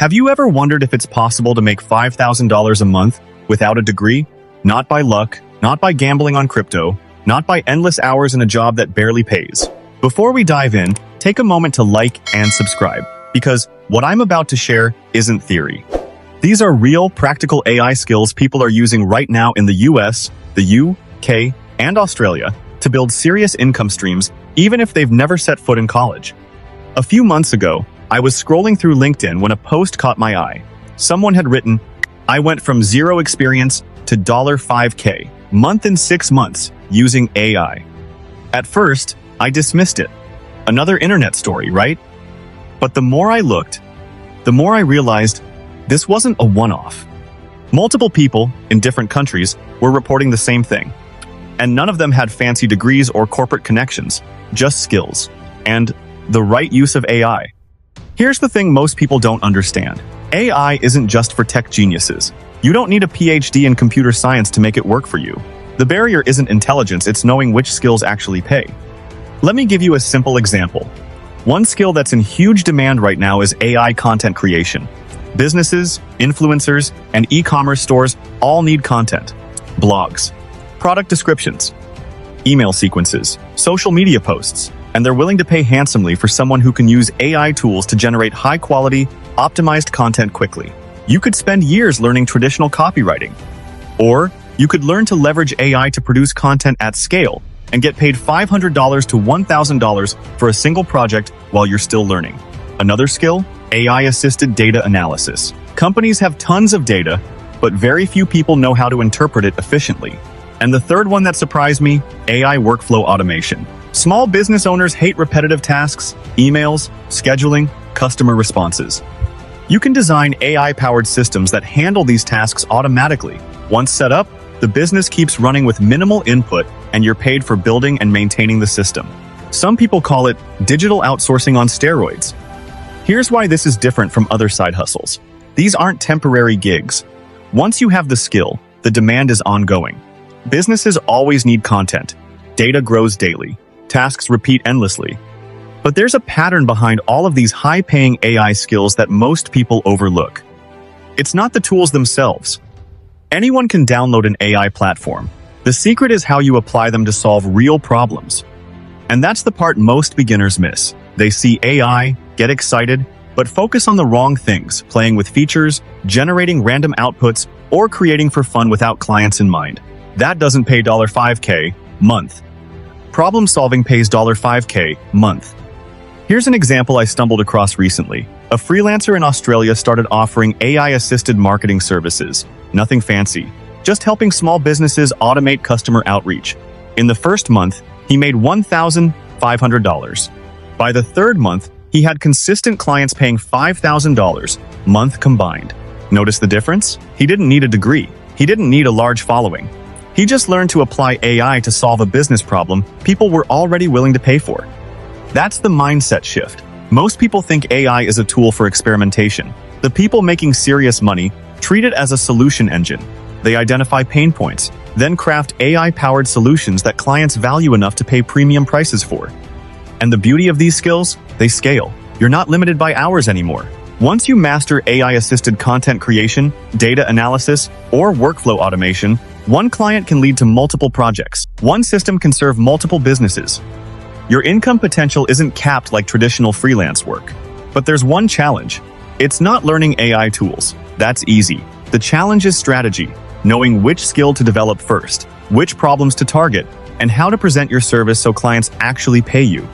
Have you ever wondered if it's possible to make $5,000 a month without a degree? Not by luck, not by gambling on crypto, not by endless hours in a job that barely pays. Before we dive in, take a moment to like and subscribe, because what I'm about to share isn't theory. These are real, practical AI skills people are using right now in the US, the UK, and Australia to build serious income streams, even if they've never set foot in college. A few months ago, I was scrolling through LinkedIn when a post caught my eye. Someone had written, "I went from zero experience to $5K month in 6 months using AI." At first, I dismissed it. Another internet story, right? But the more I looked, the more I realized this wasn't a one-off. Multiple people in different countries were reporting the same thing. And none of them had fancy degrees or corporate connections, just skills and the right use of AI. Here's the thing most people don't understand. AI isn't just for tech geniuses. You don't need a PhD in computer science to make it work for you. The barrier isn't intelligence, it's knowing which skills actually pay. Let me give you a simple example. One skill that's in huge demand right now is AI content creation. Businesses, influencers, and e-commerce stores all need content. Blogs, product descriptions, email sequences, social media posts, and they're willing to pay handsomely for someone who can use AI tools to generate high-quality, optimized content quickly. You could spend years learning traditional copywriting. Or you could learn to leverage AI to produce content at scale and get paid $500 to $1,000 for a single project while you're still learning. Another skill? AI-assisted data analysis. Companies have tons of data, but very few people know how to interpret it efficiently. And the third one that surprised me, AI workflow automation. Small business owners hate repetitive tasks, emails, scheduling, customer responses. You can design AI-powered systems that handle these tasks automatically. Once set up, the business keeps running with minimal input, and you're paid for building and maintaining the system. Some people call it digital outsourcing on steroids. Here's why this is different from other side hustles. These aren't temporary gigs. Once you have the skill, the demand is ongoing. Businesses always need content. Data grows daily. Tasks repeat endlessly. But there's a pattern behind all of these high-paying AI skills that most people overlook. It's not the tools themselves. Anyone can download an AI platform. The secret is how you apply them to solve real problems. And that's the part most beginners miss. They see AI, get excited, but focus on the wrong things, playing with features, generating random outputs, or creating for fun without clients in mind. That doesn't pay $5K month. Problem solving pays $5K month. Here's an example I stumbled across recently. A freelancer in Australia started offering AI-assisted marketing services. Nothing fancy, just helping small businesses automate customer outreach. In the first month, he made $1,500. By the third month, he had consistent clients paying $5,000 month combined. Notice the difference? He didn't need a degree. He didn't need a large following. He just learned to apply AI to solve a business problem people were already willing to pay for. That's the mindset shift. Most people think AI is a tool for experimentation. The people making serious money treat it as a solution engine. They identify pain points, then craft AI-powered solutions that clients value enough to pay premium prices for. And the beauty of these skills? They scale. You're not limited by hours anymore. Once you master AI-assisted content creation, data analysis, or workflow automation, one client can lead to multiple projects. One system can serve multiple businesses. Your income potential isn't capped like traditional freelance work. But there's one challenge. It's not learning AI tools. That's easy. The challenge is strategy, knowing which skill to develop first, which problems to target, and how to present your service so clients actually pay you.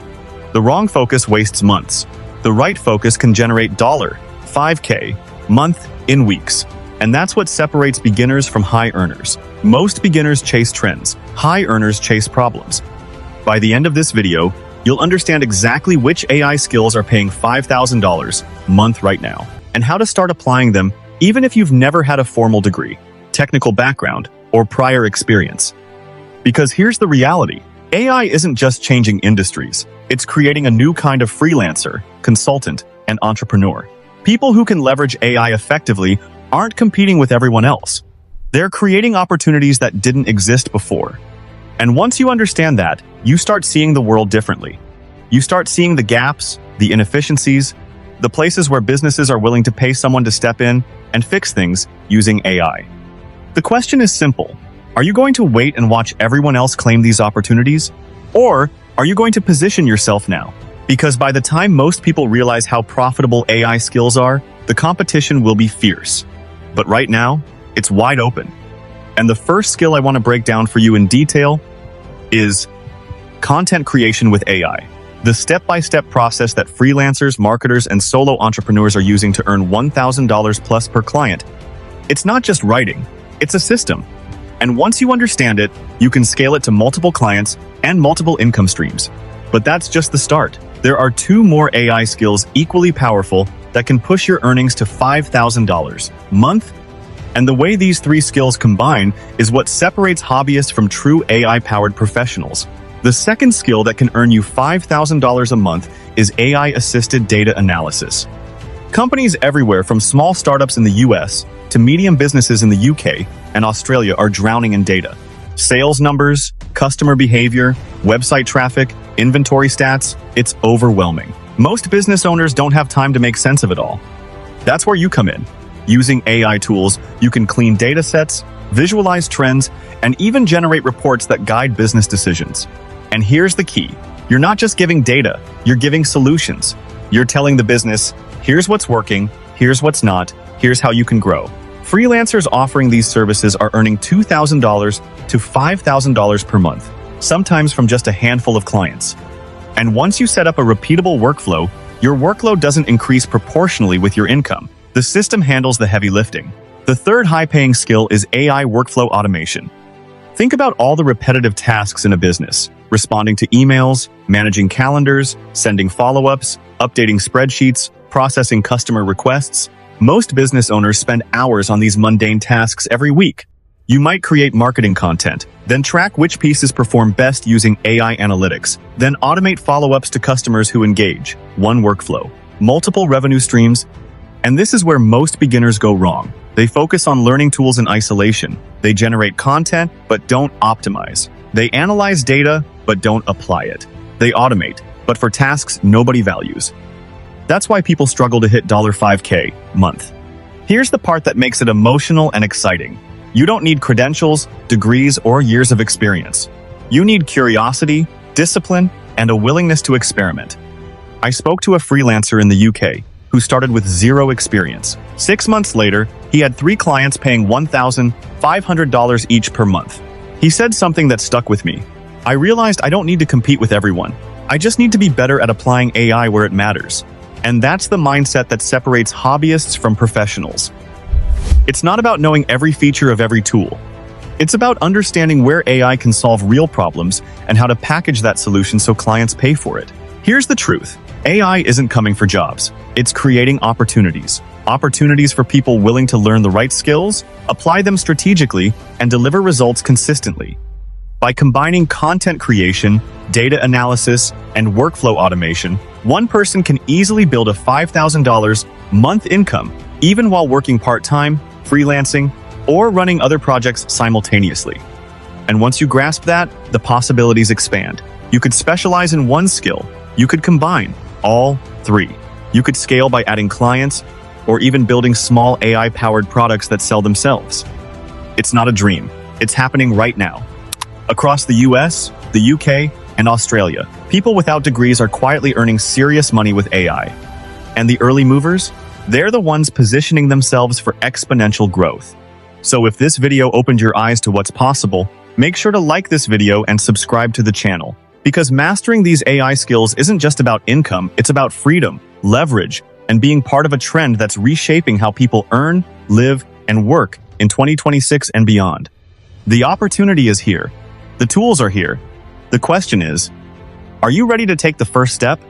The wrong focus wastes months. The right focus can generate $5K month in weeks. And that's what separates beginners from high earners. Most beginners chase trends. High earners chase problems. By the end of this video, you'll understand exactly which AI skills are paying $5,000 a month right now, and how to start applying them even if you've never had a formal degree, technical background, or prior experience. Because here's the reality. AI isn't just changing industries. It's creating a new kind of freelancer, consultant, and entrepreneur. People who can leverage AI effectively aren't competing with everyone else. They're creating opportunities that didn't exist before. And once you understand that, you start seeing the world differently. You start seeing the gaps, the inefficiencies, the places where businesses are willing to pay someone to step in and fix things using AI. The question is simple. Are you going to wait and watch everyone else claim these opportunities? Or are you going to position yourself now? Because by the time most people realize how profitable AI skills are, the competition will be fierce. But right now, it's wide open. And the first skill I want to break down for you in detail is content creation with AI. The step-by-step process that freelancers, marketers, and solo entrepreneurs are using to earn $1,000 plus per client. It's not just writing, it's a system. And once you understand it, you can scale it to multiple clients and multiple income streams. But that's just the start. There are 2 more AI skills equally powerful that can push your earnings to $5,000 a month. And the way these 3 skills combine is what separates hobbyists from true AI-powered professionals. The second skill that can earn you $5,000 a month is AI-assisted data analysis. Companies everywhere from small startups in the US to medium businesses in the UK and Australia are drowning in data. Sales numbers, customer behavior, website traffic, inventory stats, it's overwhelming. Most business owners don't have time to make sense of it all. That's where you come in. Using AI tools, you can clean data sets, visualize trends, and even generate reports that guide business decisions. And here's the key. You're not just giving data, you're giving solutions. You're telling the business, here's what's working, here's what's not, here's how you can grow. Freelancers offering these services are earning $2,000 to $5,000 per month, sometimes from just a handful of clients. And once you set up a repeatable workflow, your workload doesn't increase proportionally with your income. The system handles the heavy lifting. The third high-paying skill is AI workflow automation. Think about all the repetitive tasks in a business: responding to emails, managing calendars, sending follow-ups, updating spreadsheets, processing customer requests. Most business owners spend hours on these mundane tasks every week. You might create marketing content, then track which pieces perform best using AI analytics, then automate follow-ups to customers who engage. One workflow, multiple revenue streams. And this is where most beginners go wrong. They focus on learning tools in isolation. They generate content, but don't optimize. They analyze data, but don't apply it. They automate, but for tasks nobody values. That's why people struggle to hit $5K a month. Here's the part that makes it emotional and exciting. You don't need credentials, degrees, or years of experience. You need curiosity, discipline, and a willingness to experiment. I spoke to a freelancer in the UK who started with 0 experience. 6 months later, he had 3 clients paying $1,500 each per month. He said something that stuck with me. I realized I don't need to compete with everyone. I just need to be better at applying AI where it matters. And that's the mindset that separates hobbyists from professionals. It's not about knowing every feature of every tool. It's about understanding where AI can solve real problems and how to package that solution so clients pay for it. Here's the truth. AI isn't coming for jobs. It's creating opportunities. Opportunities for people willing to learn the right skills, apply them strategically, and deliver results consistently. By combining content creation, data analysis, and workflow automation, one person can easily build a $5,000 month income, even while working part-time, freelancing, or running other projects simultaneously. And once you grasp that, the possibilities expand. You could specialize in one skill. You could combine all 3. You could scale by adding clients, or even building small AI-powered products that sell themselves. It's not a dream. It's happening right now. Across the US, the UK, and Australia, people without degrees are quietly earning serious money with AI. And the early movers? They're the ones positioning themselves for exponential growth. So if this video opened your eyes to what's possible, make sure to like this video and subscribe to the channel. Because mastering these AI skills isn't just about income, it's about freedom, leverage, and being part of a trend that's reshaping how people earn, live, and work in 2026 and beyond. The opportunity is here. The tools are here. The question is, are you ready to take the first step?